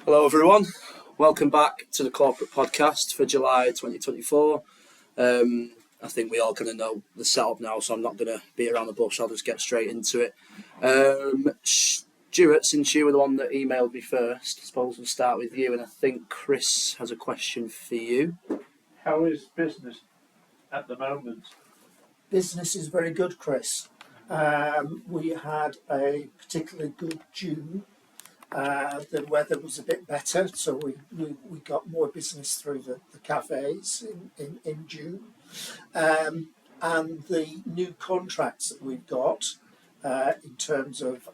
Hello everyone, welcome back to the corporate podcast for July 2024. I think we all kind of know the setup now, so I'm not going to beat around the bush, I'll just get straight into it. Stuart, since you were the one that emailed me first, I suppose we'll start with you, and I think Chris has a question for you. How is business at the moment? Business is very good, Chris. We had a particularly good June. The weather was a bit better, so we got more business through the cafes in June. And the new contracts that we've got in terms of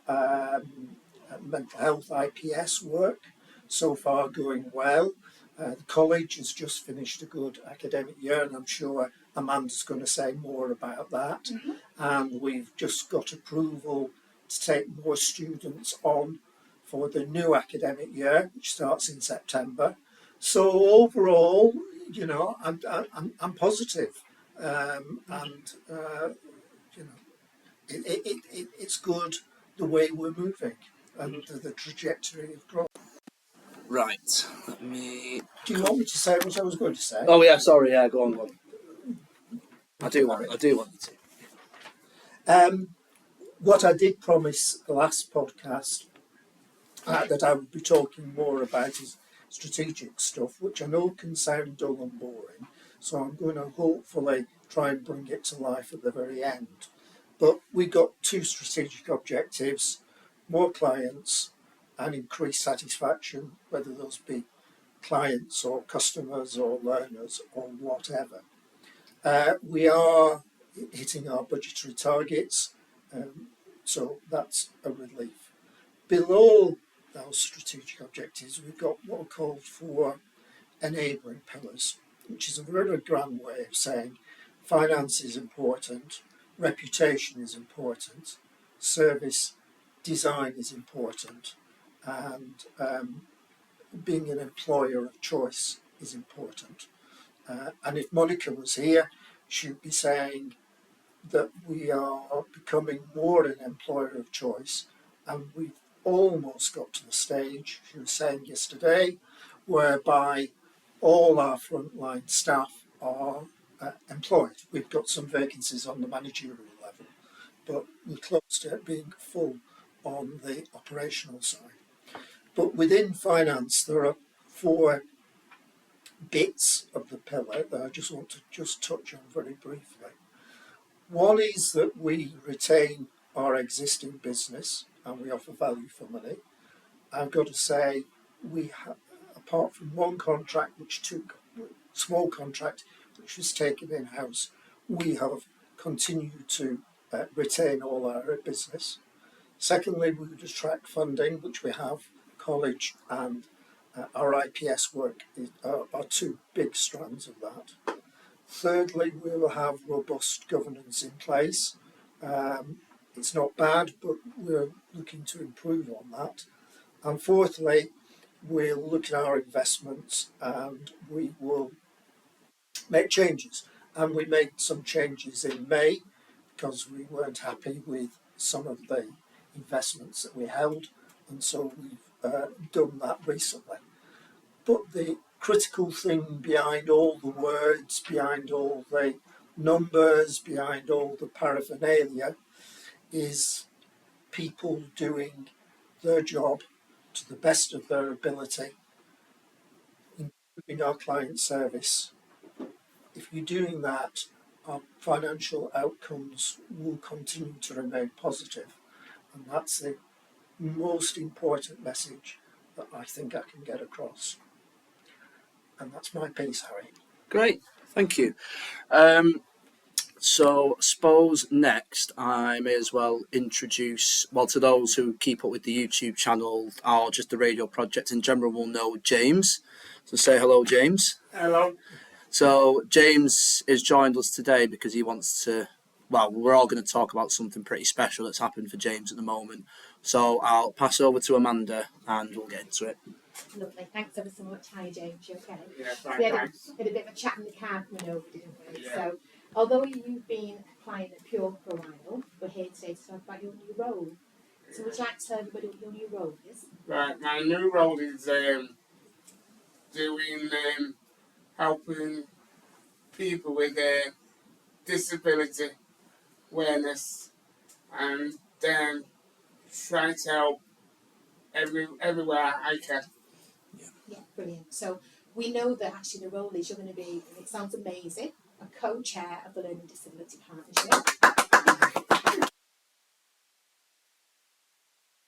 mental health IPS work so far going well. The college has just finished a good academic year, and I'm sure Amanda's going to say more about that. Mm-hmm. And we've just got approval to take more students on for the new academic year, which starts in September. So overall, you know, I'm positive, it's good the way we're moving and the trajectory of growth. Right, let me... Do you want me to say what I was going to say? Oh yeah, sorry, yeah, go on. I do want you to. What I did promise the last podcast that I would be talking more about is strategic stuff, which I know can sound dull and boring, so I'm going to hopefully try and bring it to life at the very end. But we've got two strategic objectives: more clients and increased satisfaction, whether those be clients or customers or learners or whatever. We are hitting our budgetary targets, so that's a relief. Below those strategic objectives, we've got what are called 4 enabling pillars, which is a very grand way of saying finance is important, reputation is important, service design is important, and being an employer of choice is important. And if Monica was here, she'd be saying that we are becoming more an employer of choice, and we've almost got to the stage, she was saying yesterday, whereby all our frontline staff are employed. We've got some vacancies on the managerial level, but we're close to it being full on the operational side. But within finance, there are 4 bits of the pillar that I just want to touch on very briefly. One is that we retain our existing business and we offer value for money. I've got to say, we have, apart from one contract small contract which was taken in-house, we have continued to retain all our business. Secondly, we would attract funding, which we have. College and our IPS work are 2 big strands of that. Thirdly, we will have robust governance in place. It's not bad, but we're looking to improve on that. And fourthly, we'll look at our investments and we will make changes. And we made some changes in May because we weren't happy with some of the investments that we held, and so we've done that recently. But the critical thing behind all the words, behind all the numbers, behind all the paraphernalia is people doing their job to the best of their ability, improving our client service. If you're doing that, our financial outcomes will continue to remain positive, and that's the most important message that I think I can get across. And that's my piece, Harry. Great, thank you. So I suppose next I may as well introduce, to those who keep up with the YouTube channel or just the radio project in general will know James. So say hello, James. Hello. So James has joined us today because he wants to, we're all going to talk about something pretty special that's happened for James at the moment. So I'll pass over to Amanda and we'll get into it. Lovely, thanks ever so much. Hi James, you okay? Yeah, fine, We had thanks. a bit of a chat in the car coming over, didn't we? Yeah. So, although you've been a client at Pure for a while, we're here today to talk about your new role. So would you like to tell everybody what your new role is? Right, my new role is doing helping people with disability awareness and try to help everywhere I can. Yeah, brilliant. So we know that actually the role is you're going to be, and it sounds amazing, a co-chair of the Learning Disability Partnership.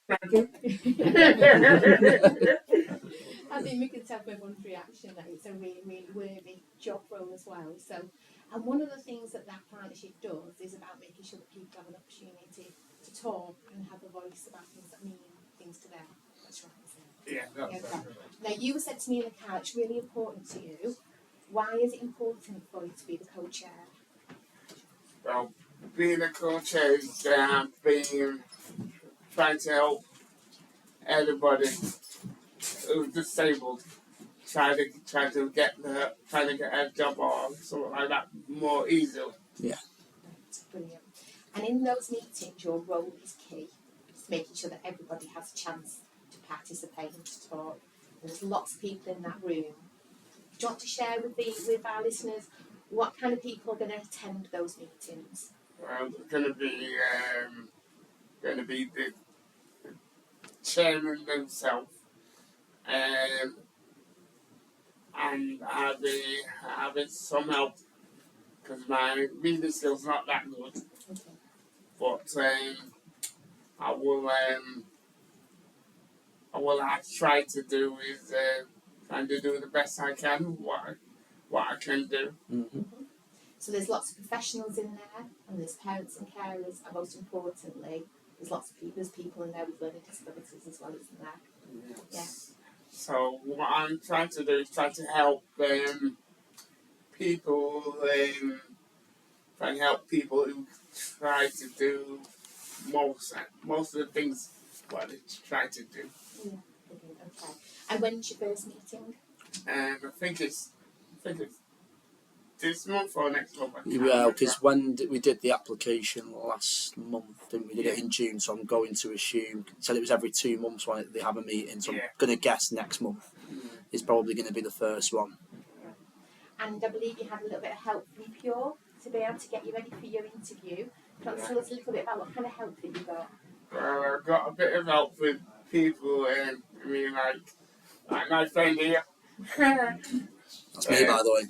Thank you. I think we can tell from everyone's reaction that it's a really, really worthy job role as well. So, and one of the things that partnership does is about making sure that people have an opportunity to talk and have a voice about things that mean things to them. That's right, isn't it? Yeah, that's Okay. Now, you said to me in the car, it's really important to you. Why is it important for you to be the co-chair? Well, being a co-chair is being trying to help everybody who's disabled try to get a job or something like that more easily. Right, brilliant. And in those meetings, your role is key. It's making sure that everybody has a chance to participate and to talk. And there's lots of people in that room. Do you want to share with our listeners what kind of people are going to attend those meetings? Well, there's going to be the chairman himself, and having some help because my reading skills not that good. Okay. But I will try to do is trying to do the best I can. What I can do. Mm-hmm. So there's lots of professionals in there, and there's parents and carers, and most importantly, there's people in there with learning disabilities as well, isn't there? Yes. So what I'm trying to do is try to help people, try and help people who try to do most of the things what they try to do. Yeah. Okay. And when's your first meeting? And I think it's this month or next month. Yeah, because when we did the application last month, didn't we? Did it in June, so I'm going to assume, said it was every 2 months when they have a meeting, so I'm going to guess next month is probably going to be the first one. And I believe you had a little bit of help from Pure to be able to get you ready for your interview. Can you tell us a little bit about what kind of help that you got? Well, I've got a bit of help with people, like my friend here. That's me, by the way.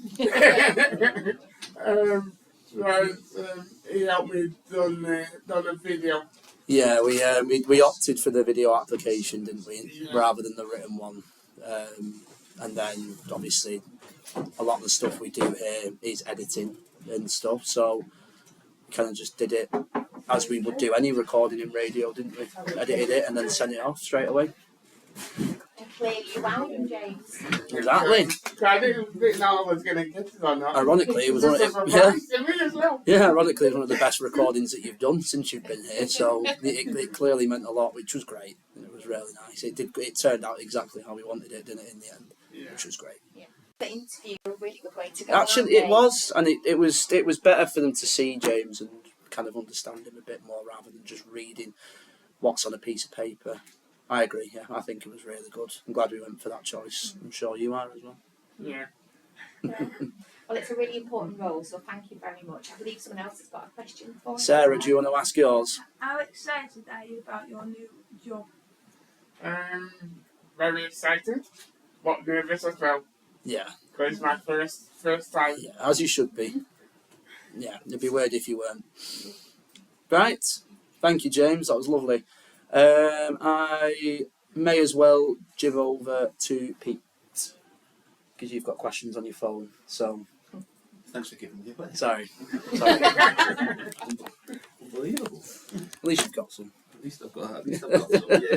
He helped me done a video. Yeah, we opted for the video application, didn't we, rather than the written one. And then obviously a lot of the stuff we do here is editing and stuff, so we kind of just did it as we would do any recording in radio, didn't we? Edited it and then sent it off straight away. And clearly you wowed him, James. Exactly. I didn't know I was going to get it or not. Ironically, it was one of ironically, it was one of the best recordings that you've done since you've been here. So it clearly meant a lot, which was great. And it was really nice. It turned out exactly how we wanted it, didn't it? In the end, which was great. Yeah. The interview was a really good way to go. Actually, it was, and it was better for them to see James and kind of understand him a bit more rather than just reading what's on a piece of paper. I agree. Yeah, I think it was really good. I'm glad we went for that choice. I'm sure you are as well. Yeah. Well, it's a really important role, so thank you very much. I believe someone else has got a question for you. Sarah, do you want to ask yours? How excited are you about your new job? Very excited, but nervous as well. Yeah. Because it's my first time. Yeah, as you should be. Yeah, it'd be weird if you weren't. Right. Thank you, James. That was lovely. I may as well give over to Pete because you've got questions on your phone. So, Thanks for giving me away. sorry. Unbelievable. At least you've got some. At least I've got some. Yeah.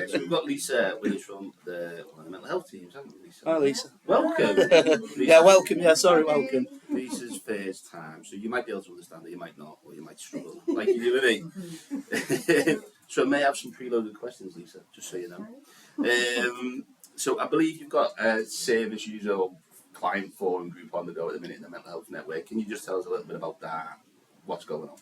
So we've got Lisa with us from one of the mental health teams, haven't we, Lisa? Hi, Lisa. Welcome. Yeah, welcome. Yeah, sorry, welcome. Lisa's first time, so you might be able to understand it, you might not, or you might struggle, like you do with me. So I may have some preloaded questions, Lisa, just so you know. So I believe you've got a service user or client forum group on the go at the minute in the Mental Health Network. Can you just tell us a little bit about that? What's going on?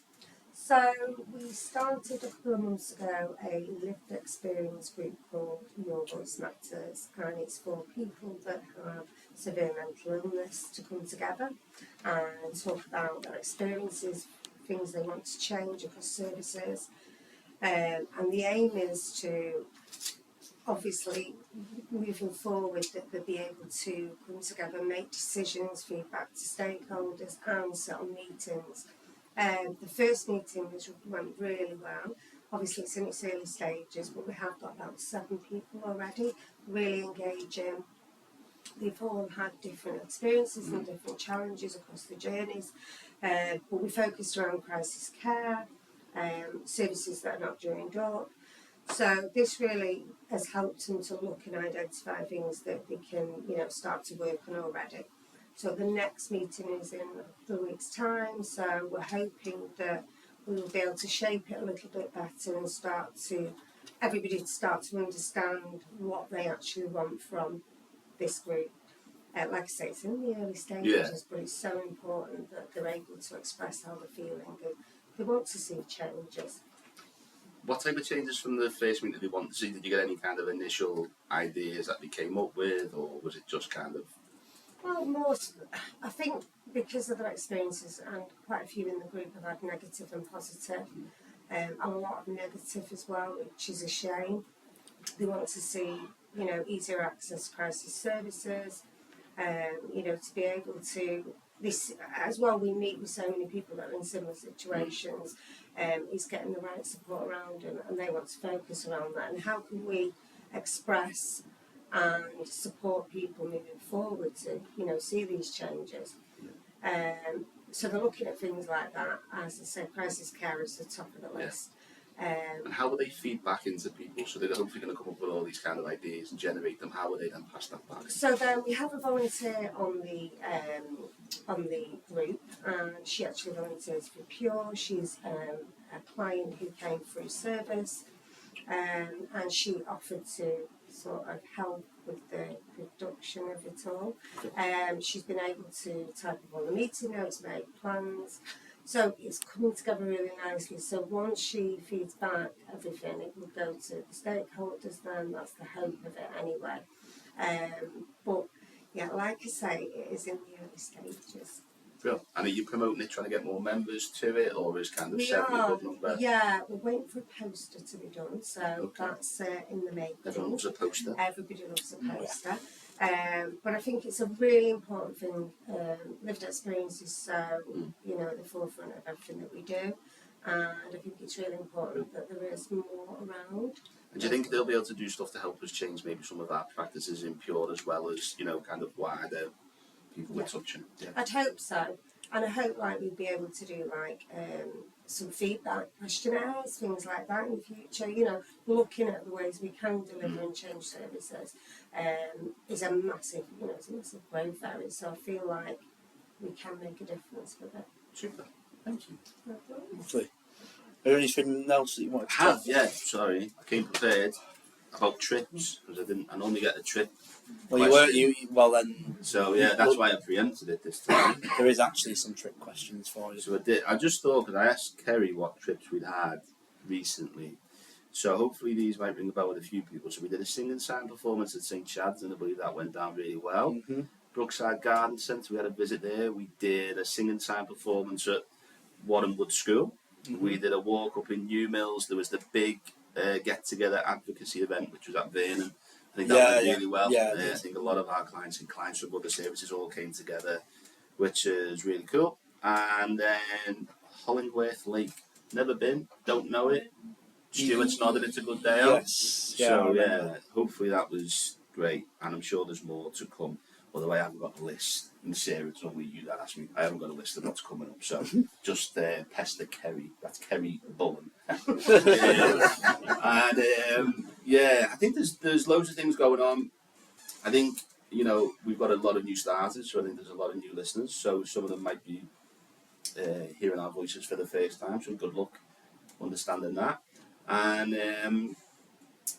So we started a couple of months ago a lived experience group called Your Voice Matters, and it's for people that have severe mental illness to come together and talk about their experiences, things they want to change across services. And the aim is to, obviously, moving forward, that they'll be able to come together, make decisions, feedback to stakeholders, and set on meetings. The first meeting went really well. Obviously, it's in its early stages, but we have got about 7 people already, really engaging. They've all had different experiences and different challenges across the journeys, but we focused around crisis care, services that are not joined up. So this really has helped them to look and identify things that they can, start to work on already. So the next meeting is in a couple of weeks' time, so we're hoping that we will be able to shape it a little bit better and everybody to start to understand what they actually want from this group. Like I say, it's in the early stages, but it's so important that they're able to express how they're feeling and they want to see changes. What type of changes from the first meeting did you want to see? Did you get any kind of initial ideas that they came up with, or was it just kind of... Well, I think because of their experiences, and quite a few in the group have had negative and positive, and a lot of negative as well, which is a shame. They want to see, easier access to crisis services, to be able to, this as well, we meet with so many people that are in similar situations, is getting the right support around them, and they want to focus around that, and how can we express and support people moving forward to, see these changes. So they're looking at things like that. As I say, crisis care is the top of the list. And how will they feed back into people? So they're hopefully going to come up with all these kind of ideas and generate them. How will they then pass that back? So then we have a volunteer on the group, and she actually volunteers for Pure. She's a client who came through service, and she offered to sort of help with the production of it all. She's been able to type up all the meeting notes, make plans. So it's coming together really nicely. So once she feeds back everything, it will go to the stakeholders then. That's the hope of it anyway. But yeah, like I say, it is in the early stages. Real. And are you promoting it, trying to get more members to it, or is kind of We 7 a are, good number? yeah, we're waiting for a poster to be done, so that's in the making. Everyone loves a poster. Everybody loves a poster. But I think it's a really important thing. Lived experience is so, at the forefront of everything that we do, and I think it's really important that there is more around. And do you think they'll be able to do stuff to help us change maybe some of our practices in Pure as well as, kind of wider people we're touching? Yeah. I'd hope so. And I hope we'll be able to do some feedback questionnaires, things like that in the future. Looking at the ways we can deliver and change services is a massive, it's a massive growth area. So I feel like we can make a difference with it. Super. Thank you. Lovely. Is there anything else that you wanted to talk Yeah, sorry. I came prepared about trips because I normally get a trip. Well, well then. So yeah, that's why I preempted it this time. There is actually some trick questions for you. So I just thought, because I asked Kerry what trips we'd had recently. So hopefully these might ring a bell with a few people. So we did a sing and sign performance at St Chad's, and I believe that went down really well. Mm-hmm. Brookside Garden Centre, we had a visit there. We did a sing and sign performance at Warrenwood School. Mm-hmm. We did a walk up in New Mills. There was the big get-together advocacy event, which was at Vernon. I think that went really well. Yeah, I think a lot of our clients and clients from other services all came together, which is really cool. And then Hollingworth Lake, never been, don't know it. Stuart's nodded, it's a good day out. Yes. So yeah, hopefully that was great, and I'm sure there's more to come. Although I haven't got a list, and Sarah, it's only you that asked me. I haven't got a list of what's coming up, so just pester Kerry. That's Kerry Bullen. I think there's loads of things going on. I think we've got a lot of new starters, so I think there's a lot of new listeners. So some of them might be hearing our voices for the first time. So good luck understanding that. And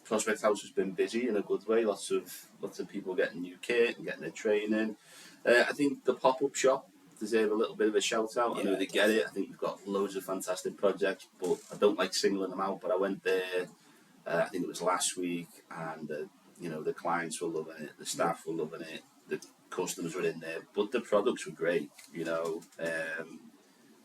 Prospect House has been busy in a good way. Lots of people getting new kit and getting their training. I think the pop-up shop deserve a little bit of a shout out. I know they get it. I think we've got loads of fantastic projects, but I don't like singling them out. But I went there, I think it was last week, and the clients were loving it, the staff were loving it, the customers were in there, but the products were great.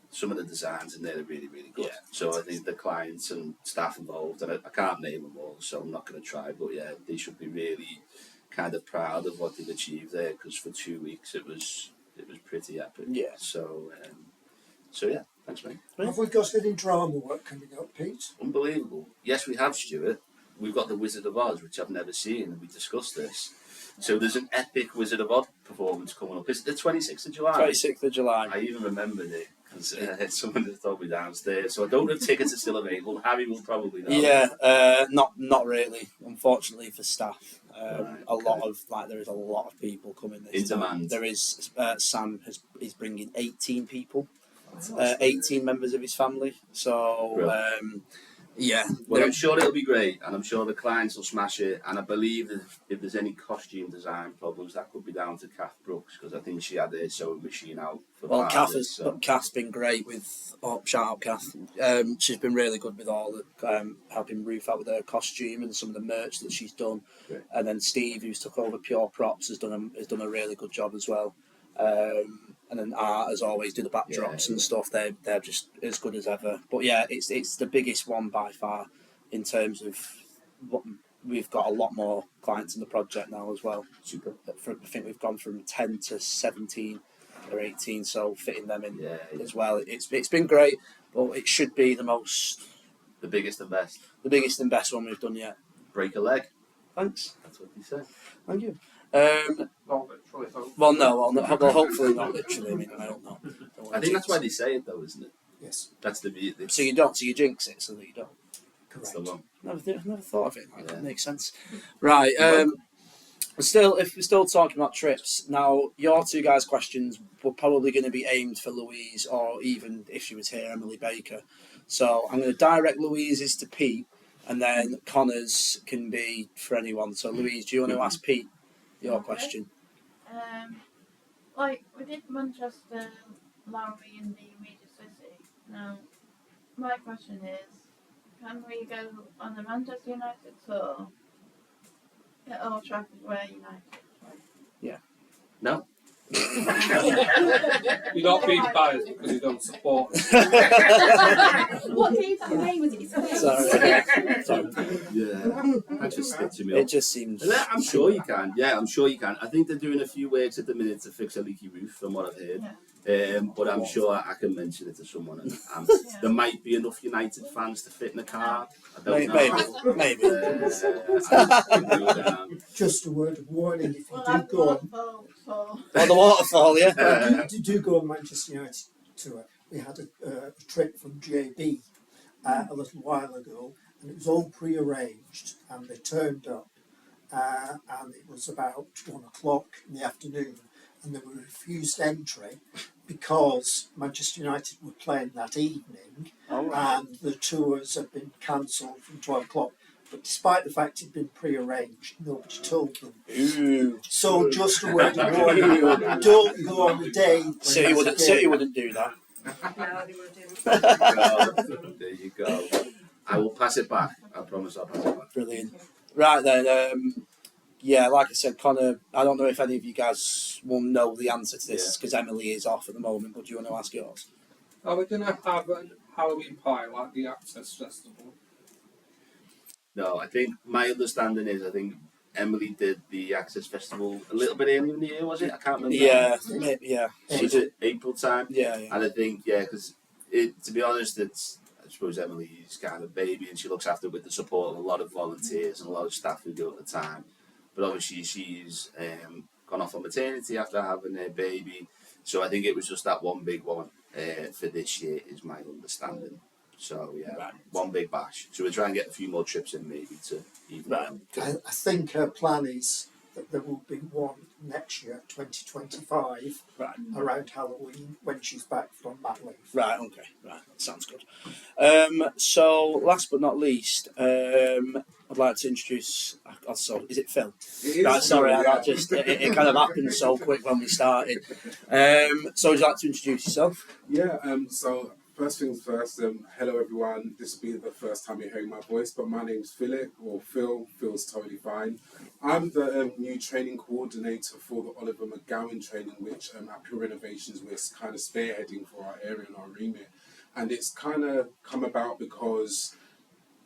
Some of the designs in there are really, really good. Yeah. So I think the clients and staff involved, and I can't name them all, so I'm not going to try, but yeah, they should be really kind of proud of what they've achieved there, because for 2 weeks it was pretty epic. Yeah. So yeah, thanks, mate. Have we got any drama work coming up, Pete? Unbelievable. Yes, we have, Stuart. We've got the Wizard of Oz, which I've never seen, and we discussed this. So there's an epic Wizard of Oz performance coming up. It's the 26th of July. 26th of July. I even remembered it because someone had told me downstairs. So I don't know if tickets are still available. Harry will probably know. Yeah, not really. Unfortunately for staff, Right, there is a lot of people coming this In time. demand. There is Sam is bringing 18 people, 18 members of his family. So yeah, Well, I'm sure it'll be great, and I'm sure the clients will smash it. And I believe that if there's any costume design problems, that could be down to Kath Brooks, because I think she had her sewing machine out for well, part of it, so. Kath's been great with. Oh, shout out Kath. She's been really good with all the helping Ruth out with her costume and some of the merch that she's done. Great. And then Steve, who's took over Pure Props, has done a really good job as well. And then Art, as always, do the backdrops and stuff. They're just as good as ever. But yeah, it's the biggest one by far in terms of what we've got. A lot more clients in the project now as well. Super. I think we've gone from 10 to 17 or 18, so fitting them in as Yeah. well. It's been great, but it should be the biggest and best. biggest and best one we've done yet. Break a leg. Thanks. That's what he said. Thank you. Not literally, so. Well, hopefully not literally. I mean, I don't know. I think that's why they say it, though, isn't it? Yes, That's the beauty. So you jinx it, so that you don't. That's correct. the one. Never thought of it. Like, Yeah. That makes sense. Right. If we're still talking about trips now, your two guys' questions were probably going to be aimed for Louise, or even if she was here, Emily Baker. So I'm going to direct Louise's to Pete, and then Connor's can be for anyone. So Louise, do you want to ask Pete your Okay. question? We did Manchester, Lowry, and the immediate city. Now, my question is, can we go on the Manchester United tour at Old Trafford where United? No. You're not being biased because you don't support us. What gave that away? Was it his face? Sorry. Yeah. That just sticks to me. It just seems. Yeah, I'm sure you can. Yeah, I'm sure you can. I think they're doing a few works at the minute to fix a leaky roof, from what I've heard. But I'm sure I can mention it to someone. And there might be enough United fans to fit in the car. I don't know. Maybe. Just a word of warning: if you Well, do I'm go on, for Oh, the waterfall, yeah. do go on Manchester United tour, we had a trip from JB a little while ago, and it was all pre-arranged, and they turned up, and it was about 1 o'clock in the afternoon, and they were refused entry because Manchester United were playing that evening, and the tours had been cancelled from 12 o'clock. But despite the fact it'd been pre-arranged, nobody told them. Ooh. So just a word of warning: don't go on the day. when City there's a game. City wouldn't do that. No, they wouldn't. There you go. I will pass it back. I promise I'll pass it back. Brilliant. Right then, yeah, like I said, Connor, I don't know if any of you guys will know the answer to this because Emily is off at the moment, but do you want to ask yours? Are we going to have a Halloween party like the Access Festival? No, I think my understanding is Emily did the Access Festival a little bit earlier in the year, was it? I can't remember. Yeah, maybe, yeah. Was it April time? Yeah. And I think, because to be honest, I suppose Emily's kind of baby, and she looks after it with the support of a lot of volunteers and a lot of staff who do at the time. But obviously she's gone off on maternity after having her baby. So I think it was just that one big one for this year is my understanding. So yeah, one big bash. So we'll try and get a few more trips in maybe to even out. I think her plan is that there will be one next year, 2025, around Halloween when she's back from mat leave. Right, okay, right, sounds good. So last but not least, I'd like to introduce. So, is it Phil? It is. Right, sorry, yeah. that just it kind of happened so quick when we started. So, would you like to introduce yourself? Yeah. So first things first. Hello everyone. This will be the first time you're hearing my voice, but my name's Philip or Phil. Phil's totally fine. I'm the new training coordinator for the Oliver McGowan training, which at Pure Innovations we're kind of spearheading for our area and our remit, and it's kind of come about because,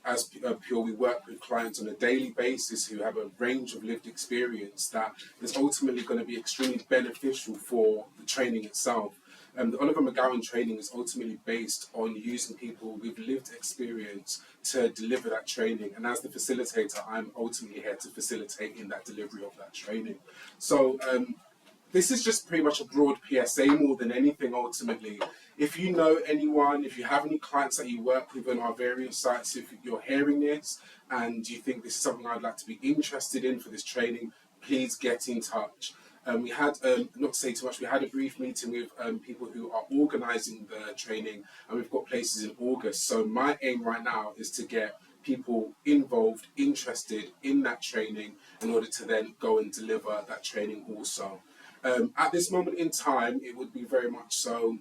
as Pure, we work with clients on a daily basis who have a range of lived experience that is ultimately going to be extremely beneficial for the training itself. The Oliver McGowan training is ultimately based on using people with lived experience to deliver that training. And as the facilitator, I'm ultimately here to facilitate in that delivery of that training. So this is just pretty much a broad PSA more than anything ultimately. If you know anyone, if you have any clients that you work with on our various sites, if you're hearing this and you think this is something I'd like to be interested in for this training, please get in touch. We had, not to say too much, we had a brief meeting with people who are organising the training, and we've got places in August. So my aim right now is to get people involved, interested in that training in order to then go and deliver that training also. At this moment in time, it would be very much so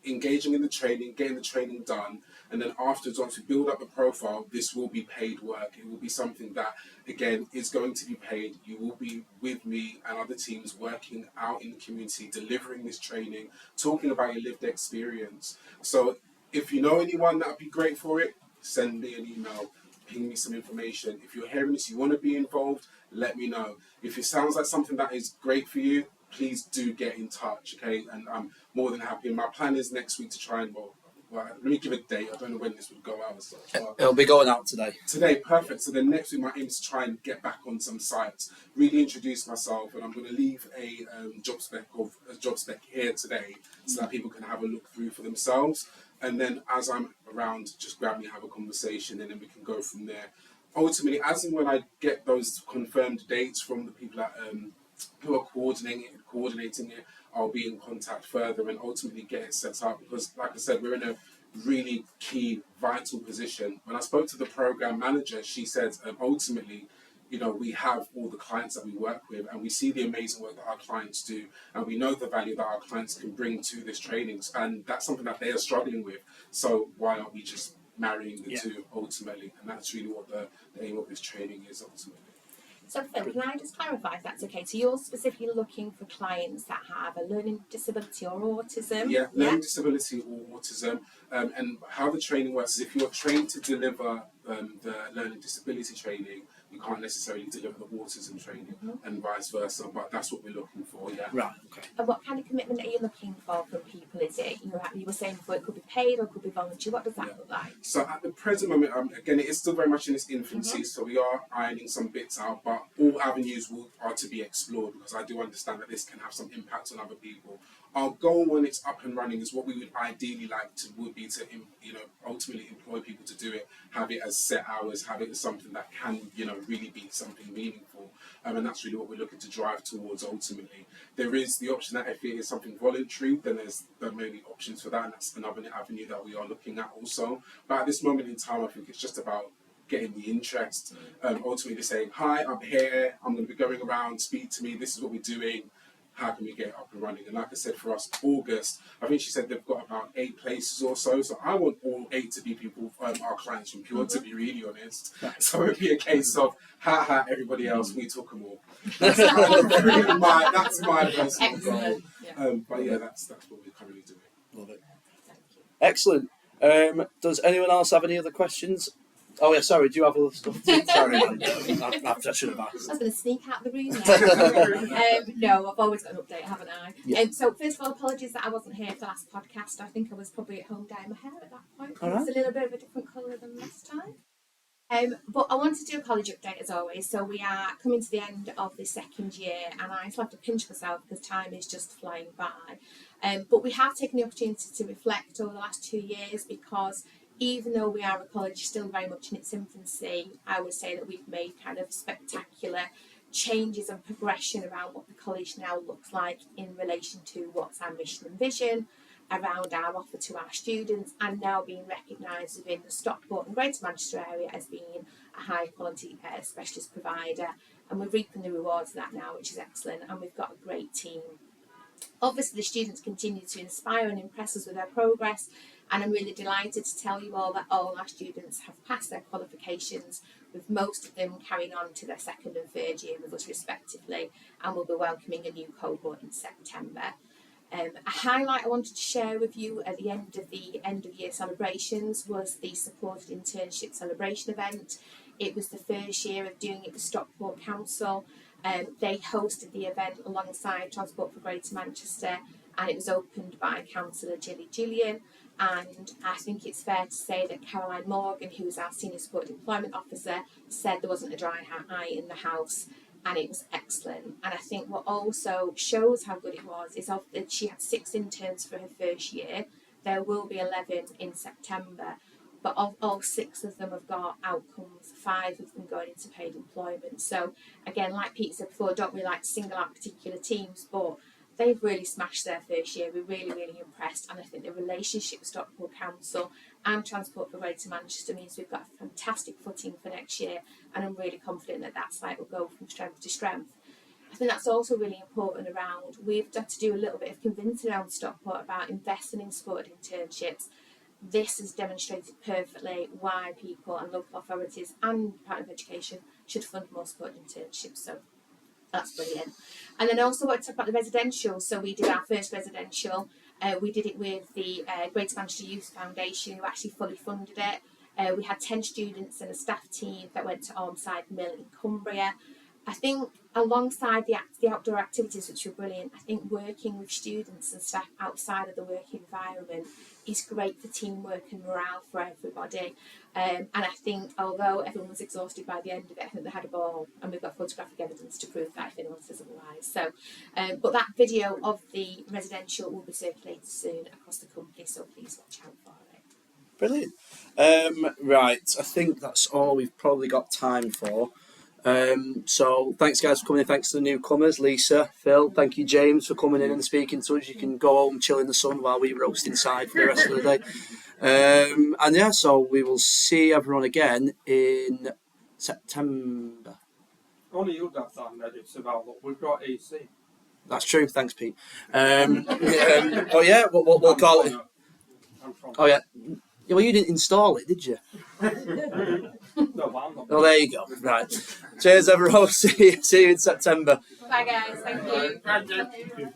engaging in the training, getting the training done, and then afterwards, once we build up a profile, this will be paid work. It will be something that, again, is going to be paid. You will be with me and other teams working out in the community, delivering this training, talking about your lived experience. So if you know anyone that would be great for it, send me an email, ping me some information. If you're hearing this, you want to be involved, let me know. If it sounds like something that is great for you, please do get in touch, okay? And I'm more than happy. My plan is next week to try and, well, let me give a date. I don't know when this would go out as such. It'll be going out today. Today, perfect. So then next week, my aim is to try and get back on some sites, really introduce myself, and I'm going to leave a job spec here today so that people can have a look through for themselves. And then as I'm around, just grab me, have a conversation, and then we can go from there. Ultimately, as and when I get those confirmed dates from the people that who are coordinating it, I'll be in contact further and ultimately get it set up, because like I said, we're in a really key, vital position. When I spoke to the program manager, she said ultimately, you know, we have all the clients that we work with and we see the amazing work that our clients do, and we know the value that our clients can bring to this training, and that's something that they are struggling with. So why aren't we just marrying the two ultimately? And that's really what the aim of this training is ultimately. So Phil, can I just clarify if that's okay? So you're specifically looking for clients that have a learning disability or autism? Yeah, learning disability or autism. And how the training works is if you're trained to deliver the learning disability training, you can't necessarily deliver the autism training and vice versa, but that's what we're looking for, yeah. Right, okay. And what kind of commitment are you looking for from people? Is it, you were saying before, it could be paid or it could be volunteer. What does that look like? So at the present moment, again, it is still very much in its infancy, so we are ironing some bits out, but all avenues are to be explored, because I do understand that this can have some impact on other people. Our goal when it's up and running is what we would ideally like to would be to, you know, ultimately employ people to do it, have it as set hours, have it as something that can, you know, really be something meaningful. And that's really what we're looking to drive towards ultimately. There is the option that if it is something voluntary, then there may be options for that, and that's another avenue that we are looking at also. But at this moment in time, I think it's just about getting the interest, ultimately saying, hi, I'm here, I'm going to be going around, speak to me, this is what we're doing, how can we get it up and running? And like I said, for us, August, I think she said they've got about 8 places or so. So I want all 8 to be people, our clients from Pure, to be really honest. So it'd be a case of, everybody else, we took them all. That's my personal goal. But yeah, that's what we're currently doing. Love it. Excellent. Does anyone else have any other questions? Oh yeah, sorry, do you have other stuff? Sorry, I should have asked. I was going to sneak out the room there. No, I've always got an update, haven't I? Yeah. So first of all, apologies that I wasn't here for the last podcast. I think I was probably at home dyeing my hair at that point. All It was a little bit of a different colour than last time. But I wanted to do a college update as always. So we are coming to the end of the second year, and I still have to pinch myself because time is just flying by. But we have taken the opportunity to reflect over the last 2 years, because even though we are a college still very much in its infancy, I would say that we've made kind of spectacular changes and progression around what the college now looks like in relation to what's our mission and vision, around our offer to our students, and now being recognised within the Stockport and Greater Manchester area as being a high quality specialist provider, and we're reaping the rewards of that now, which is excellent, and we've got a great team. Obviously the students continue to inspire and impress us with their progress, and I'm really delighted to tell you all that all our students have passed their qualifications, with most of them carrying on to their second and third year with us respectively, and we'll be welcoming a new cohort in September. A highlight I wanted to share with you at the end of year celebrations was the supported internship celebration event. It was the first year of doing it with Stockport Council. They hosted the event alongside Transport for Greater Manchester, and it was opened by Councillor Gilly Gillian. And I think it's fair to say that Caroline Morgan, who was our Senior Support Employment Officer, said there wasn't a dry eye in the house, and it was excellent. And I think what also shows how good it was is that she had 6 interns for her first year. There will be 11 in September, but of all 6 of them have got outcomes, 5 of them going into paid employment. So again, like Pete said before, I don't really like to single out particular teams, but they've really smashed their first year. We're really, really impressed, and I think the relationship with Stockport Council and Transport for Greater Manchester means we've got a fantastic footing for next year, and I'm really confident that that site will go from strength to strength. I think that's also really important around, we've got to do a little bit of convincing around Stockport about investing in supported internships. This has demonstrated perfectly why people and local authorities and Department of Education should fund more supported internships. So that's brilliant. And then also want to talk about the residential. So we did our first residential. We did it with the Greater Manchester Youth Foundation, who actually fully funded it. We had 10 students and a staff team that went to Ormside Mill in Cumbria. I think alongside the outdoor activities, which were brilliant, I think working with students and staff outside of the work environment is great for teamwork and morale for everybody. And I think although everyone was exhausted by the end of it, I think they had a ball, and we've got photographic evidence to prove that if anyone says otherwise. So, but that video of the residential will be circulated soon across the company, so please watch out for it. Brilliant. Right, I think that's all we've probably got time for. So thanks guys for coming in, thanks to the newcomers, Lisa, Phil, thank you James for coming in and speaking to us. You can go home, chill in the sun while we roast inside for the rest of the day. And yeah, so we will see everyone again in September. Only you got that negative about, look, we've got AC. That's true, thanks Pete. Oh yeah, we'll call it. Oh yeah. Yeah, well, you didn't install it, did you? No, oh, there you go. Right. Cheers, everyone. See you in September. Bye, guys. Thank you.